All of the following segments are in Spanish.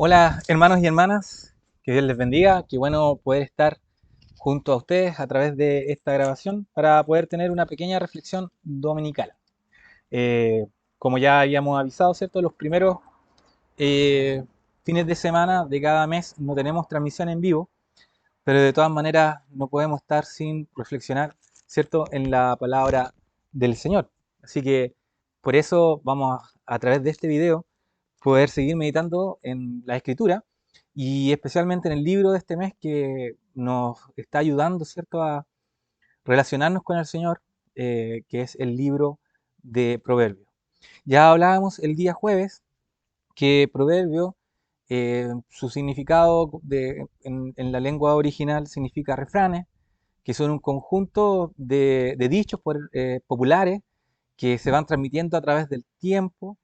Hola hermanos y hermanas, que Dios les bendiga, qué bueno poder estar junto a ustedes a través de esta grabación para poder tener una pequeña reflexión dominical. Eh, Como ya habíamos avisado, ¿cierto? Los primeros fines de semana de cada mes no tenemos transmisión en vivo, pero de todas maneras no podemos estar sin reflexionar, ¿cierto? En la palabra del Señor. Así que por eso vamos a través de este video poder seguir meditando en la escritura y especialmente en el libro de este mes que nos está ayudando, ¿cierto?, a relacionarnos con el Señor, que es el libro de Proverbios. Ya hablábamos el día jueves que Proverbio, su significado en la lengua original significa refranes, que son un conjunto de dichos populares que se van transmitiendo a través del tiempo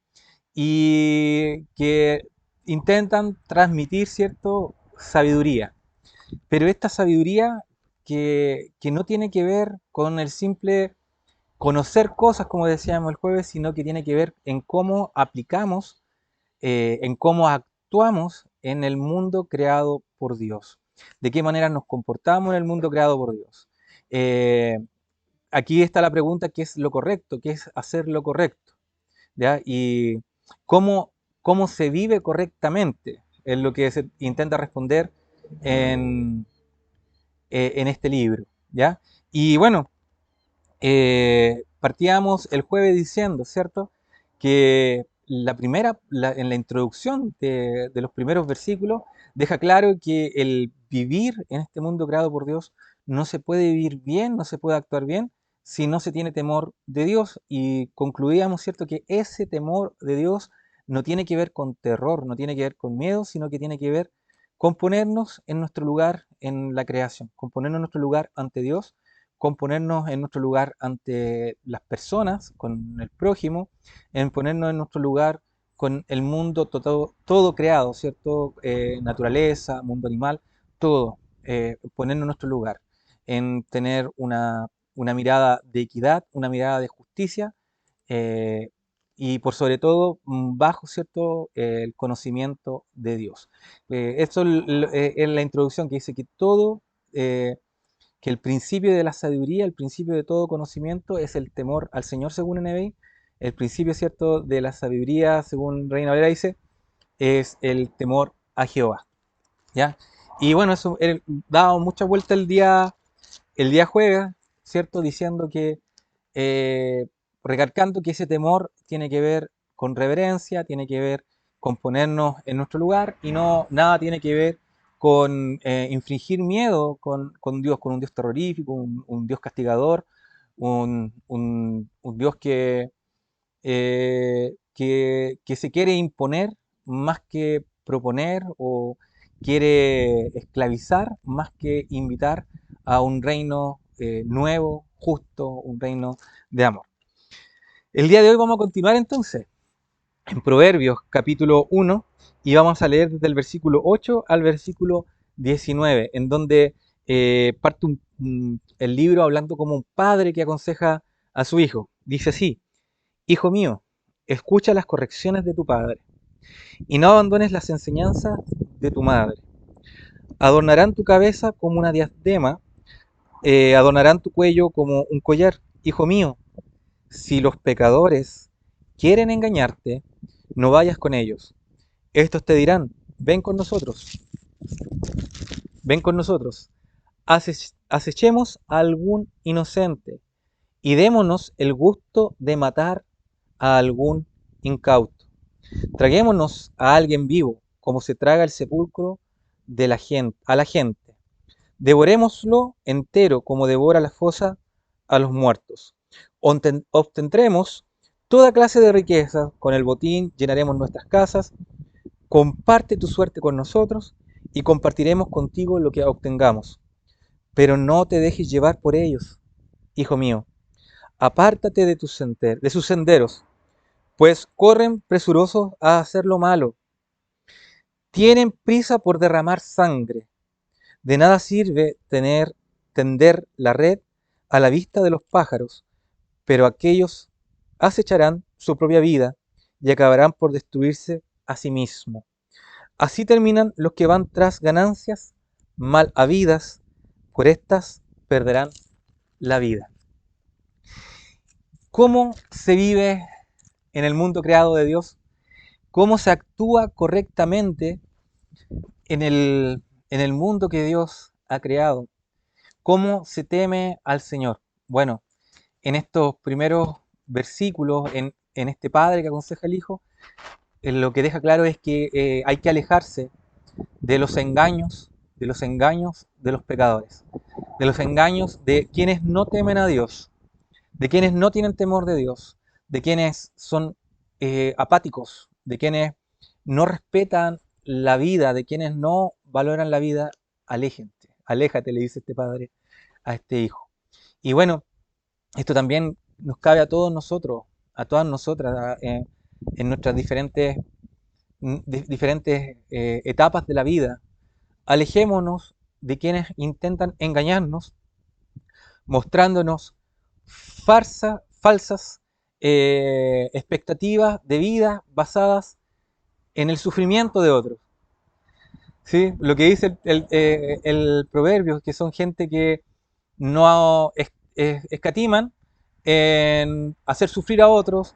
y que intentan transmitir, ¿cierto?, sabiduría. Pero esta sabiduría que no tiene que ver con el simple conocer cosas, como decíamos el jueves, sino que tiene que ver en cómo aplicamos, en cómo actuamos en el mundo creado por Dios. De qué manera nos comportamos en el mundo creado por Dios. Eh, Aquí está la pregunta, ¿qué es lo correcto? ¿Qué es hacer lo correcto? ¿Ya? Y cómo, cómo se vive correctamente es lo que se intenta responder en, en este libro. ¿Ya? Y bueno, partíamos el jueves diciendo, ¿cierto?, que en la introducción de los primeros versículos deja claro que el vivir en este mundo creado por Dios no se puede vivir bien, no se puede actuar bien si no se tiene temor de Dios. Y concluíamos, ¿cierto?, que ese temor de Dios no tiene que ver con terror, no tiene que ver con miedo, sino que tiene que ver con ponernos en nuestro lugar en la creación, con ponernos en nuestro lugar ante Dios, con ponernos en nuestro lugar ante las personas, con el prójimo, en ponernos en nuestro lugar con el mundo todo creado, ¿cierto? Naturaleza, mundo animal, todo, ponernos en nuestro lugar, en tener una mirada de equidad, una mirada de justicia, eh, y por sobre todo bajo, ¿cierto?, el conocimiento de Dios. Esto es la introducción que dice que todo... que el principio de la sabiduría, el principio de todo conocimiento es el temor al Señor, según NBI. El principio, ¿cierto?, de la sabiduría, según Reina Valera dice, es el temor a Jehová. ¿Ya? Y bueno, eso dado mucha vuelta el día jueves, ¿cierto?, diciendo que, eh, recalcando que ese temor tiene que ver con reverencia, tiene que ver con ponernos en nuestro lugar y no nada tiene que ver con infringir miedo con Dios, con un Dios terrorífico, un Dios castigador, un Dios que se quiere imponer más que proponer o quiere esclavizar más que invitar a un reino nuevo, justo, un reino de amor. El día de hoy vamos a continuar entonces en Proverbios capítulo 1 y vamos a leer desde el versículo 8 al versículo 19, en donde parte el libro hablando como un padre que aconseja a su hijo. Dice así: Hijo mío, escucha las correcciones de tu padre y no abandones las enseñanzas de tu madre. Adornarán tu cabeza como una diadema, adornarán tu cuello como un collar. Hijo mío, si los pecadores quieren engañarte, no vayas con ellos. Estos te dirán, ven con nosotros, acechemos a algún inocente y démonos el gusto de matar a algún incauto. Traguémonos a alguien vivo, como se traga el sepulcro de a la gente. Devorémoslo entero, como devora la fosa a los muertos. Obtendremos toda clase de riqueza, con el botín llenaremos nuestras casas. Comparte tu suerte con nosotros y compartiremos contigo lo que obtengamos. Pero no te dejes llevar por ellos, hijo mío. Apártate de sus senderos, pues corren presurosos a hacer lo malo. Tienen prisa por derramar sangre. De nada sirve tender la red a la vista de los pájaros, pero aquellos acecharán su propia vida y acabarán por destruirse a sí mismos. Así terminan los que van tras ganancias mal habidas, por estas perderán la vida. ¿Cómo se vive en el mundo creado de Dios? ¿Cómo se actúa correctamente en el mundo que Dios ha creado? ¿Cómo se teme al Señor? Bueno, en estos primeros versículos, en este padre que aconseja al hijo, lo que deja claro es que hay que alejarse de los engaños, de los pecadores, de los engaños de quienes no temen a Dios, de quienes no tienen temor de Dios, de quienes son apáticos, de quienes no respetan la vida, de quienes no valoran la vida. Aléjate, le dice este padre a este hijo. Y bueno, esto también nos cabe a todos nosotros, a todas nosotras, en nuestras diferentes etapas de la vida. Alejémonos de quienes intentan engañarnos, mostrándonos falsas expectativas de vida basadas en el sufrimiento de otros. ¿Sí? Lo que dice el proverbio, que son gente que no escatiman en hacer sufrir a otros,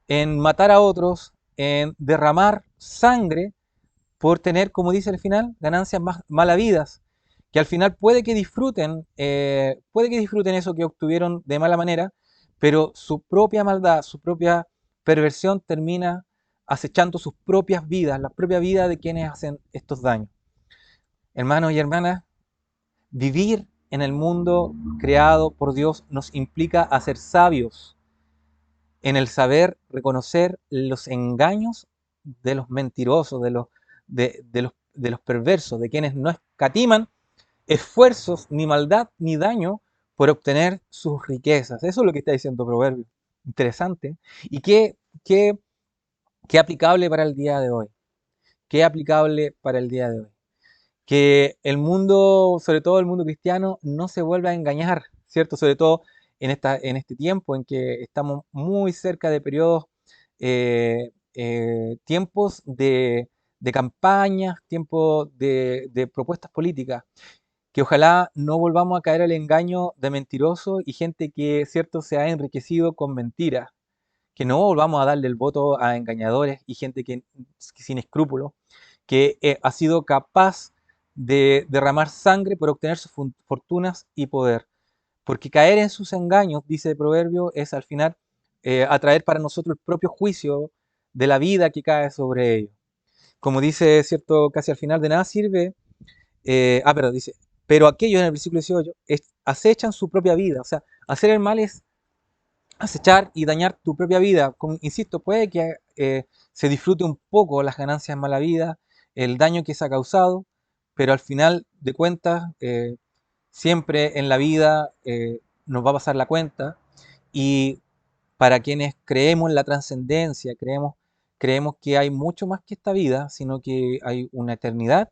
en matar a otros, en derramar sangre por tener, como dice al final, ganancias más malavidas, que al final puede que disfruten eso que obtuvieron de mala manera, pero su propia maldad, su propia perversión termina acechando sus propias vidas, la propia vida de quienes hacen estos daños. Hermanos y hermanas, vivir en el mundo creado por Dios nos implica a ser sabios en el saber reconocer los engaños de los mentirosos, de los perversos, de quienes no escatiman esfuerzos, ni maldad, ni daño por obtener sus riquezas. Eso es lo que está diciendo Proverbio. Interesante. ¿Y qué aplicable para el día de hoy? ¿Qué aplicable para el día de hoy? Que el mundo, sobre todo el mundo cristiano, no se vuelva a engañar, ¿cierto? Sobre todo en este tiempo en que estamos muy cerca de periodos, tiempos de campañas, tiempos de propuestas políticas, que ojalá no volvamos a caer al engaño de mentirosos y gente que, ¿cierto?, se ha enriquecido con mentiras, que no volvamos a darle el voto a engañadores y gente que sin escrúpulos, que ha sido capaz de derramar sangre por obtener sus fortunas y poder. Porque caer en sus engaños, dice el proverbio, es al final atraer para nosotros el propio juicio de la vida que cae sobre ellos. Como dice, cierto, casi al final, de nada sirve, perdón, dice, pero aquellos en el versículo 18 acechan su propia vida. O sea, hacer el mal es acechar y dañar tu propia vida. Como, insisto, puede que se disfrute un poco las ganancias en mala vida, el daño que se ha causado, pero al final de cuentas, siempre en la vida nos va a pasar la cuenta. Y para quienes creemos en la trascendencia, creemos que hay mucho más que esta vida, sino que hay una eternidad,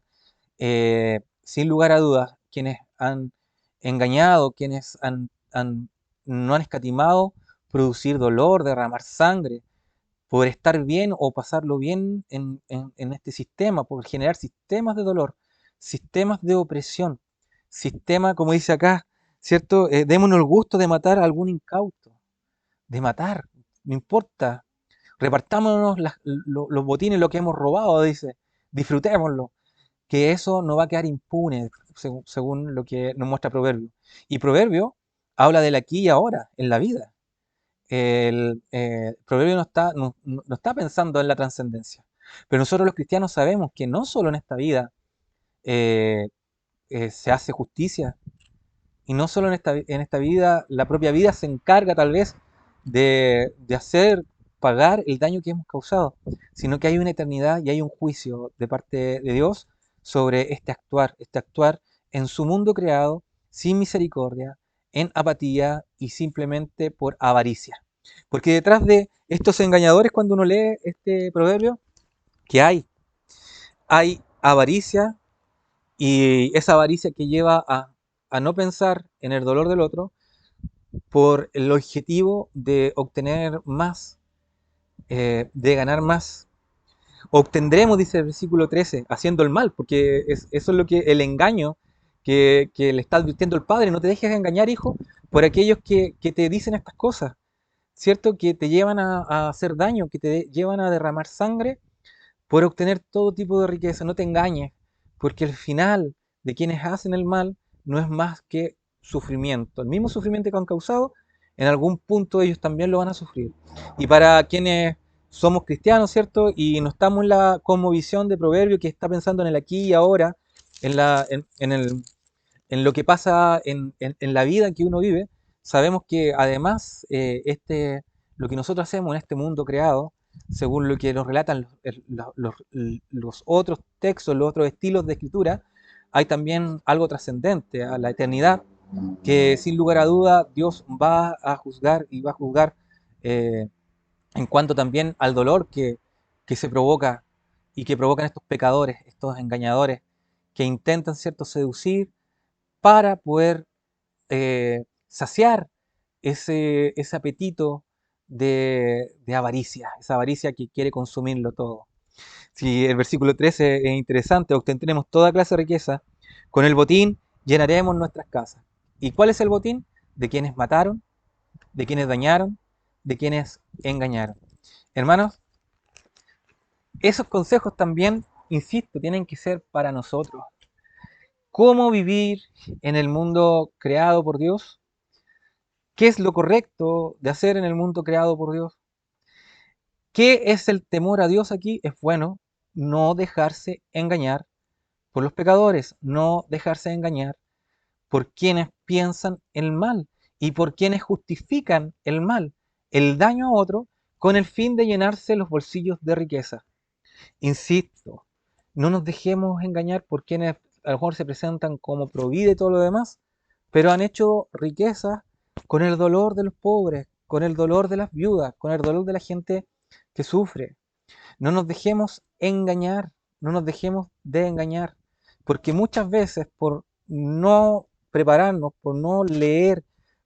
sin lugar a dudas, quienes han engañado, quienes no han escatimado producir dolor, derramar sangre por estar bien o pasarlo bien en este sistema, por generar sistemas de dolor, sistemas de opresión, sistema, como dice acá, ¿cierto? Démonos el gusto de matar a algún incauto, de matar, no importa, repartámonos los botines, lo que hemos robado, dice, disfrutémoslo, que eso no va a quedar impune, según lo que nos muestra Proverbio. Y Proverbio habla del aquí y ahora, en la vida. El Proverbio no está pensando en la trascendencia, pero nosotros los cristianos sabemos que no solo en esta vida eh, se hace justicia, y no solo en esta vida, la propia vida se encarga tal vez de hacer pagar el daño que hemos causado, sino que hay una eternidad y hay un juicio de parte de Dios sobre este actuar en su mundo creado, sin misericordia, en apatía y simplemente por avaricia. Porque detrás de estos engañadores, cuando uno lee este proverbio, ¿qué hay? Hay avaricia, y esa avaricia que lleva a no pensar en el dolor del otro por el objetivo de obtener más, de ganar más. Obtendremos, dice el versículo 13, haciendo el mal, porque eso es lo que el engaño que le está advirtiendo el padre. No te dejes engañar, hijo, por aquellos que te dicen estas cosas, ¿cierto? Que te llevan a hacer daño, que te llevan a derramar sangre por obtener todo tipo de riqueza. No te engañes, porque el final de quienes hacen el mal no es más que sufrimiento. El mismo sufrimiento que han causado, en algún punto ellos también lo van a sufrir. Y para quienes somos cristianos, ¿cierto? Y no estamos en la cosmovisión de Proverbio que está pensando en el aquí y ahora, en lo que pasa en la vida que uno vive, sabemos que además lo que nosotros hacemos en este mundo creado, según lo que nos relatan los otros textos, los otros estilos de escritura, hay también algo trascendente a la eternidad, que sin lugar a duda Dios va a juzgar y va a juzgar eh, en cuanto también al dolor que se provoca y que provocan estos pecadores, estos engañadores, que intentan, ¿cierto?, seducir para poder saciar ese apetito de avaricia, esa avaricia que quiere consumirlo todo. Si el versículo 13 es interesante, obtendremos toda clase de riqueza, con el botín llenaremos nuestras casas. ¿Y cuál es el botín? De quienes mataron, de quienes dañaron, de quienes engañaron. Hermanos, esos consejos también, insisto, tienen que ser para nosotros. ¿Cómo vivir en el mundo creado por Dios? ¿Qué es lo correcto de hacer en el mundo creado por Dios? ¿Qué es el temor a Dios aquí? Es bueno no dejarse engañar por los pecadores, no dejarse engañar por quienes piensan el mal y por quienes justifican el mal, el daño a otro, con el fin de llenarse los bolsillos de riqueza. Insisto, no nos dejemos engañar por quienes a lo mejor se presentan como provide y todo lo demás, pero han hecho riqueza con el dolor de los pobres, con el dolor de las viudas, con el dolor de la gente que sufre. No nos dejemos engañar, no nos dejemos de engañar, porque muchas veces por no prepararnos, por no leer,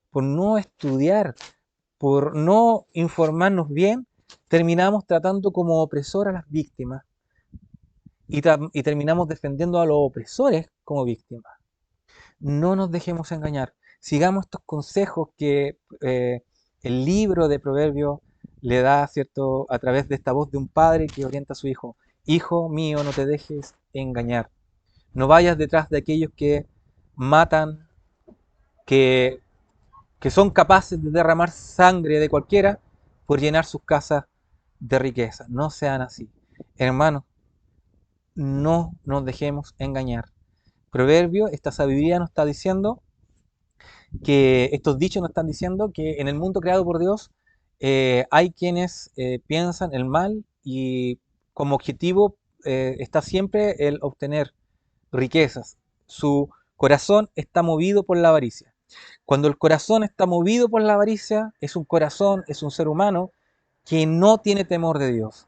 por no estudiar, por no informarnos bien, terminamos tratando como opresor a las víctimas y terminamos defendiendo a los opresores como víctimas. No nos dejemos engañar. Sigamos estos consejos que el libro de Proverbios le da, ¿cierto?, a través de esta voz de un padre que orienta a su hijo. Hijo mío, no te dejes engañar. No vayas detrás de aquellos que matan, que, que son capaces de derramar sangre de cualquiera por llenar sus casas de riqueza. No sean así. Hermanos, no nos dejemos engañar. Proverbio, esta sabiduría nos está diciendo que estos dichos nos están diciendo que en el mundo creado por Dios hay quienes piensan el mal y como objetivo está siempre el obtener riquezas. Su corazón está movido por la avaricia. Cuando el corazón está movido por la avaricia, es un corazón, es un ser humano que no tiene temor de Dios.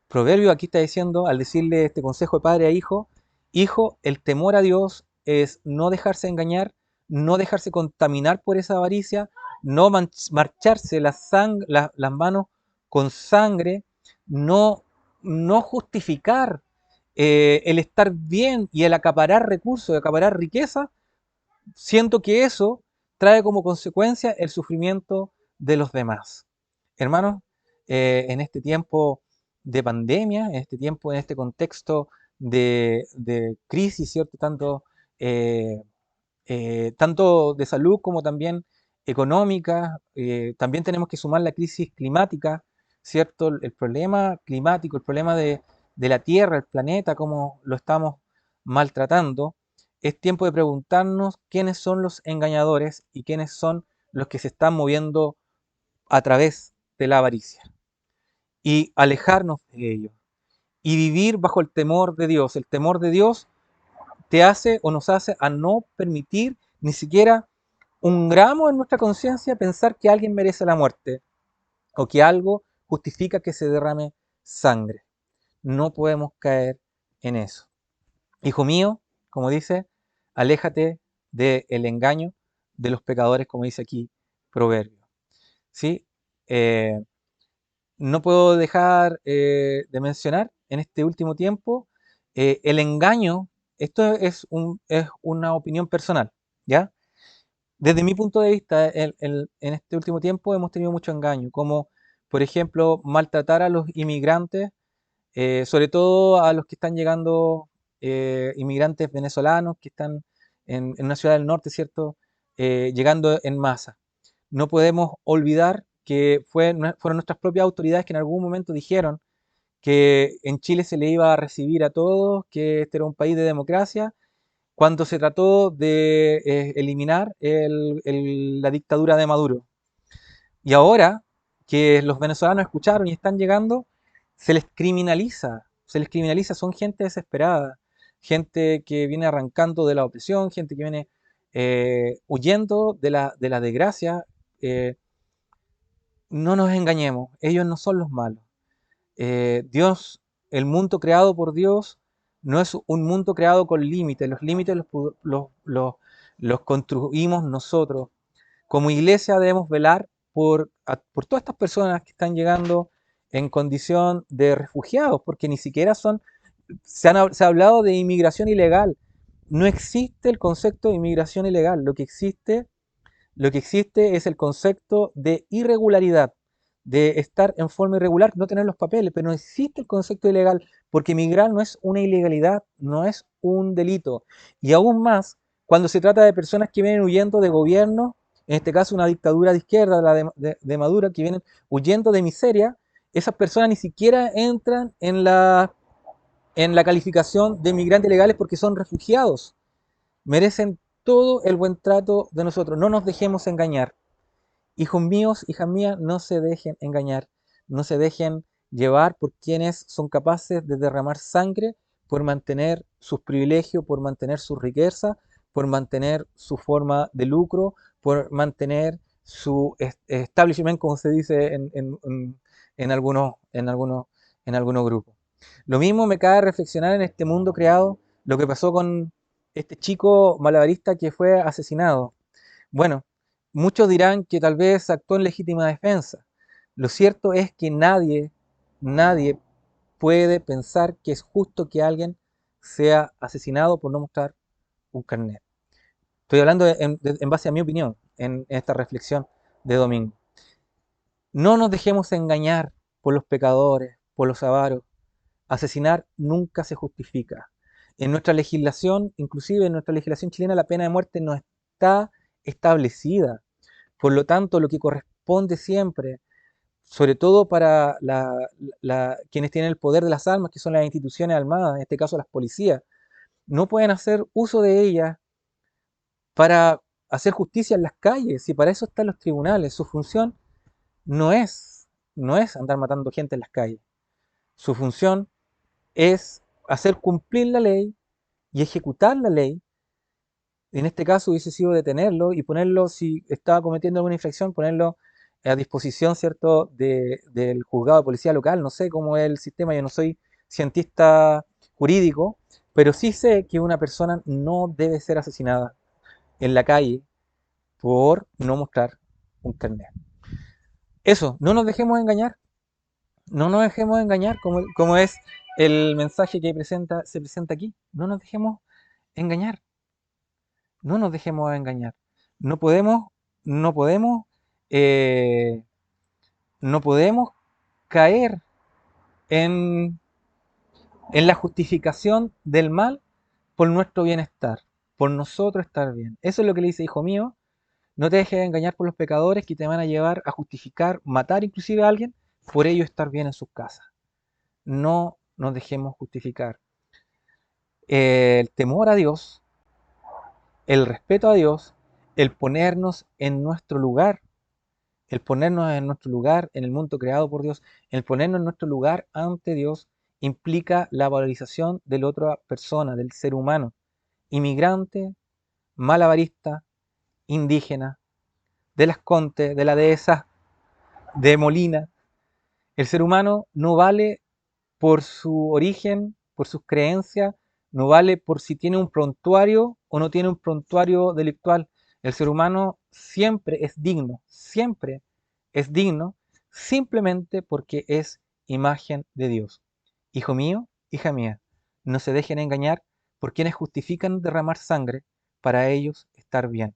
Proverbio aquí está diciendo, al decirle este consejo de padre a hijo, hijo, el temor a Dios es no dejarse engañar, no dejarse contaminar por esa avaricia, no marcharse las manos con sangre, no, no justificar el estar bien y el acaparar recursos, acaparar riqueza, siento que eso trae como consecuencia el sufrimiento de los demás. Hermanos, en este tiempo de pandemia, en este tiempo, en este contexto de crisis, ¿cierto? Eh, tanto de salud como también económica, también tenemos que sumar la crisis climática, ¿cierto? El problema climático, el problema de la Tierra, el planeta, cómo lo estamos maltratando. Es tiempo de preguntarnos quiénes son los engañadores y quiénes son los que se están moviendo a través de la avaricia y alejarnos de ellos y vivir bajo el temor de Dios. El temor de Dios te hace o nos hace a no permitir ni siquiera un gramo en nuestra conciencia pensar que alguien merece la muerte o que algo justifica que se derrame sangre. No podemos caer en eso. Hijo mío, como dice, aléjate del engaño de los pecadores, como dice aquí Proverbio. ¿Sí? Eh, no puedo dejar de mencionar en este último tiempo el engaño. Esto es una opinión personal, ¿ya? Desde mi punto de vista, en este último tiempo hemos tenido mucho engaño, como por ejemplo maltratar a los inmigrantes, sobre todo a los que están llegando, inmigrantes venezolanos que están en una ciudad del norte, ¿cierto? Llegando en masa. No podemos olvidar que fueron nuestras propias autoridades que en algún momento dijeron que en Chile se le iba a recibir a todos, que este era un país de democracia, cuando se trató de eliminar la dictadura de Maduro. Y ahora que los venezolanos escucharon y están llegando, se les criminaliza, son gente desesperada, gente que viene arrancando de la opresión, gente que viene huyendo de la desgracia. eh, no nos engañemos, ellos no son los malos. Dios, el mundo creado por Dios, no es un mundo creado con límites, los límites los construimos nosotros. Como iglesia debemos velar por todas estas personas que están llegando en condición de refugiados, porque ni siquiera son, se ha hablado de inmigración ilegal. No existe el concepto de inmigración ilegal, lo que existe es el concepto de irregularidad, de estar en forma irregular, no tener los papeles, pero no existe el concepto de ilegal, porque migrar no es una ilegalidad, no es un delito. Y aún más, cuando se trata de personas que vienen huyendo de gobierno, en este caso una dictadura de izquierda, la de Maduro, que vienen huyendo de miseria, esas personas ni siquiera entran en la calificación de migrantes ilegales porque son refugiados. Merecen todo el buen trato de nosotros. No nos dejemos engañar. Hijos míos, hijas mías, no se dejen engañar, no se dejen llevar por quienes son capaces de derramar sangre por mantener sus privilegios, por mantener su riqueza, por mantener su forma de lucro, por mantener su establishment, como se dice en algunos grupos. Lo mismo me cabe reflexionar en este mundo creado, lo que pasó con este chico malabarista que fue asesinado. Bueno, muchos dirán que tal vez actuó en legítima defensa. Lo cierto es que nadie puede pensar que es justo que alguien sea asesinado por no mostrar un carnet. Estoy hablando en base a mi opinión en esta reflexión de domingo. No nos dejemos engañar por los pecadores, por los avaros. Asesinar nunca se justifica. En nuestra legislación, inclusive en nuestra legislación chilena, la pena de muerte no está establecida. Por lo tanto, lo que corresponde siempre, sobre todo para quienes tienen el poder de las armas, que son las instituciones armadas, en este caso las policías, no pueden hacer uso de ellas para hacer justicia en las calles, y para eso están los tribunales. Su función no es, no es andar matando gente en las calles. Su función es hacer cumplir la ley y ejecutar la ley. En este caso hubiese sido detenerlo y ponerlo, si estaba cometiendo alguna infracción, ponerlo a disposición, ¿cierto?, del juzgado de policía local. No sé cómo es el sistema, yo no soy cientista jurídico, pero sí sé que una persona no debe ser asesinada en la calle por no mostrar un carnet. Eso, no nos dejemos engañar. No nos dejemos engañar, como es el mensaje que se presenta aquí. No nos dejemos engañar, no nos dejemos engañar. No podemos, no podemos, eh, no podemos caer en, en la justificación del mal por nuestro bienestar, por nosotros estar bien. Eso es lo que le dice, hijo mío, no te dejes engañar por los pecadores que te van a llevar a justificar, matar inclusive a alguien, por ello estar bien en sus casas. No nos dejemos justificar. El temor a Dios, el respeto a Dios, el ponernos en nuestro lugar, el ponernos en nuestro lugar en el mundo creado por Dios, el ponernos en nuestro lugar ante Dios, implica la valorización de la otra persona, del ser humano, inmigrante, malabarista, indígena, de las Contes, de la dehesa, de Molina. El ser humano no vale por su origen, por sus creencias, no vale por si tiene un prontuario o no tiene un prontuario delictual. El ser humano siempre es digno, simplemente porque es imagen de Dios. Hijo mío, hija mía, no se dejen engañar por quienes justifican derramar sangre para ellos estar bien.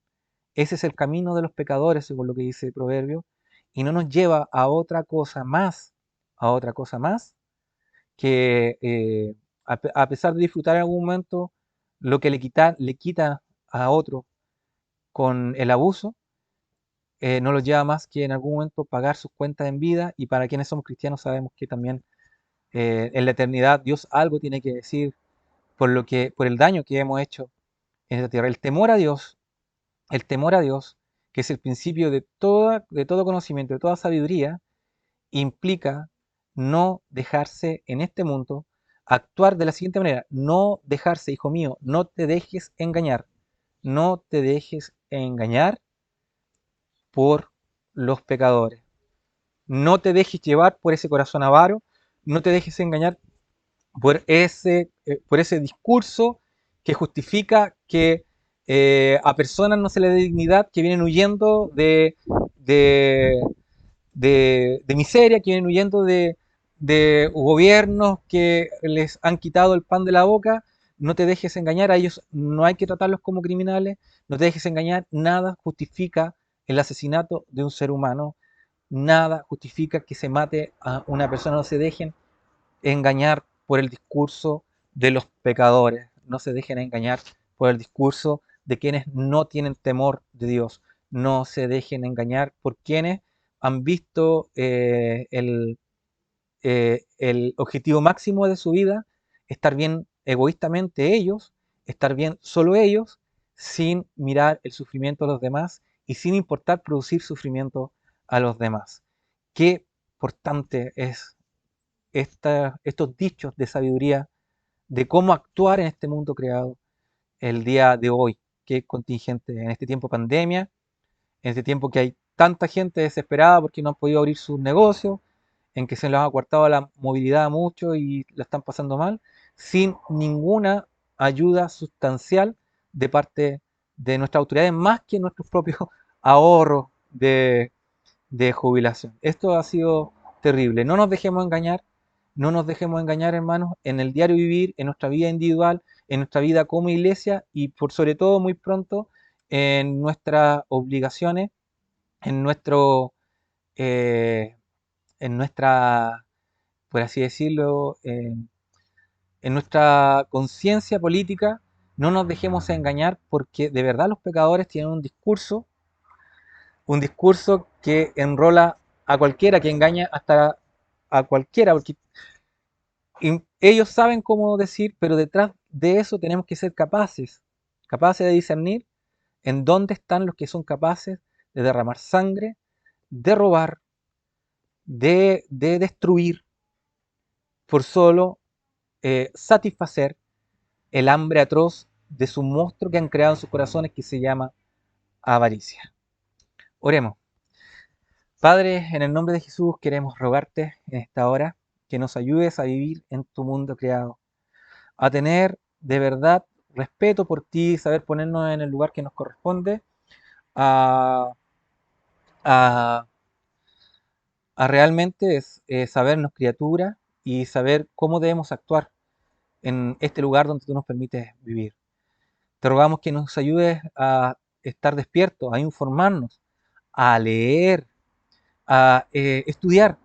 Ese es el camino de los pecadores, según lo que dice el proverbio, y no nos lleva a otra cosa más que a pesar de disfrutar en algún momento lo que le quita a otro con el abuso, no los lleva más que en algún momento pagar sus cuentas en vida, y para quienes somos cristianos sabemos que también en la eternidad Dios algo tiene que decir por el daño que hemos hecho en esta tierra. El temor a Dios, que es el principio de todo conocimiento, de toda sabiduría, implica no dejarse en este mundo actuar de la siguiente manera: no dejarse, hijo mío, no te dejes engañar, no te dejes engañar por los pecadores, no te dejes llevar por ese corazón avaro, no te dejes engañar por ese discurso que justifica que a personas no se les dé dignidad, que vienen huyendo de, de miseria, que vienen huyendo de gobiernos que les han quitado el pan de la boca. No te dejes engañar, a ellos no hay que tratarlos como criminales, no te dejes engañar, nada justifica el asesinato de un ser humano, nada justifica que se mate a una persona, no se dejen engañar por el discurso de los pecadores, no se dejen engañar por el discurso de quienes no tienen temor de Dios, no se dejen engañar por quienes han visto el objetivo máximo de su vida, estar bien egoístamente ellos, estar bien solo ellos, sin mirar el sufrimiento de los demás y sin importar producir sufrimiento a los demás. Qué importante es estos dichos de sabiduría de cómo actuar en este mundo creado el día de hoy, que es contingente en este tiempo de pandemia, en este tiempo que hay tanta gente desesperada porque no han podido abrir sus negocios, en que se les ha cortado la movilidad a muchos y la están pasando mal, sin ninguna ayuda sustancial de parte de nuestras autoridades, más que nuestros propios ahorros de jubilación. Esto ha sido terrible. No nos dejemos engañar, no nos dejemos engañar, hermanos, en el diario vivir, en nuestra vida individual, en nuestra vida como iglesia y por sobre todo muy pronto en nuestras obligaciones, en nuestro, eh, en nuestra, por así decirlo, en nuestra conciencia política. No nos dejemos engañar porque de verdad los pecadores tienen un discurso que enrola a cualquiera, que engaña hasta a cualquiera, porque ellos saben cómo decir, pero detrás de eso tenemos que ser capaces de discernir en dónde están los que son capaces de derramar sangre, de robar, de destruir, por solo satisfacer el hambre atroz de su monstruo que han creado en sus corazones, que se llama avaricia. Oremos. Padre, en el nombre de Jesús queremos rogarte en esta hora que nos ayudes a vivir en tu mundo creado, a tener de verdad respeto por ti, saber ponernos en el lugar que nos corresponde, a, a, a realmente sabernos criatura y saber cómo debemos actuar en este lugar donde tú nos permites vivir. Te rogamos que nos ayudes a estar despiertos, a informarnos, a leer, a estudiar,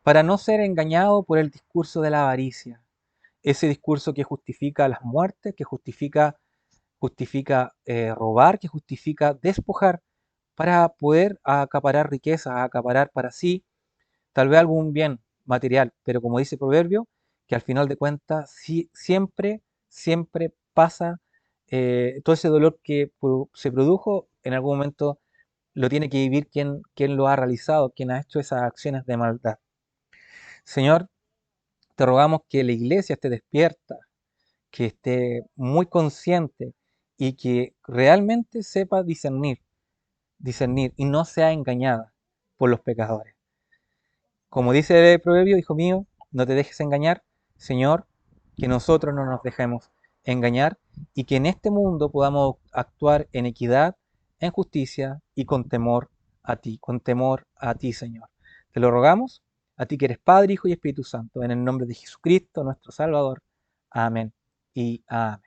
para no ser engañado por el discurso de la avaricia, ese discurso que justifica las muertes, que justifica robar, que justifica despojar para poder acaparar riquezas, acaparar para sí tal vez algún bien material, pero como dice el proverbio, que al final de cuentas siempre, siempre pasa todo ese dolor que se produjo, en algún momento lo tiene que vivir quien lo ha realizado, quien ha hecho esas acciones de maldad. Señor, te rogamos que la iglesia esté despierta, que esté muy consciente y que realmente sepa discernir y no sea engañada por los pecadores. Como dice el proverbio, hijo mío, no te dejes engañar, Señor, que nosotros no nos dejemos engañar y que en este mundo podamos actuar en equidad, en justicia y con temor a ti, Señor. Te lo rogamos, a ti que eres Padre, Hijo y Espíritu Santo, en el nombre de Jesucristo, nuestro Salvador. Amén y amén.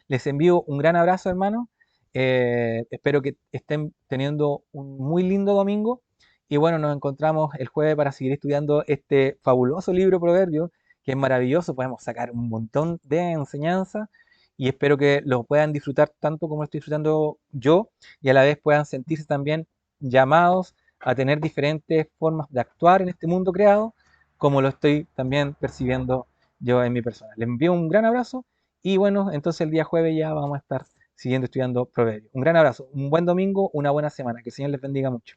Les envío un gran abrazo, hermano. Espero que estén teniendo un muy lindo domingo y bueno, nos encontramos el jueves para seguir estudiando este fabuloso libro Proverbios, que es maravilloso, podemos sacar un montón de enseñanzas y espero que lo puedan disfrutar tanto como lo estoy disfrutando yo y a la vez puedan sentirse también llamados a tener diferentes formas de actuar en este mundo creado, como lo estoy también percibiendo yo en mi persona. Les envío un gran abrazo y bueno, entonces el día jueves ya vamos a estar siguiendo estudiando Proverbios. Un gran abrazo, un buen domingo, una buena semana, que el Señor les bendiga mucho.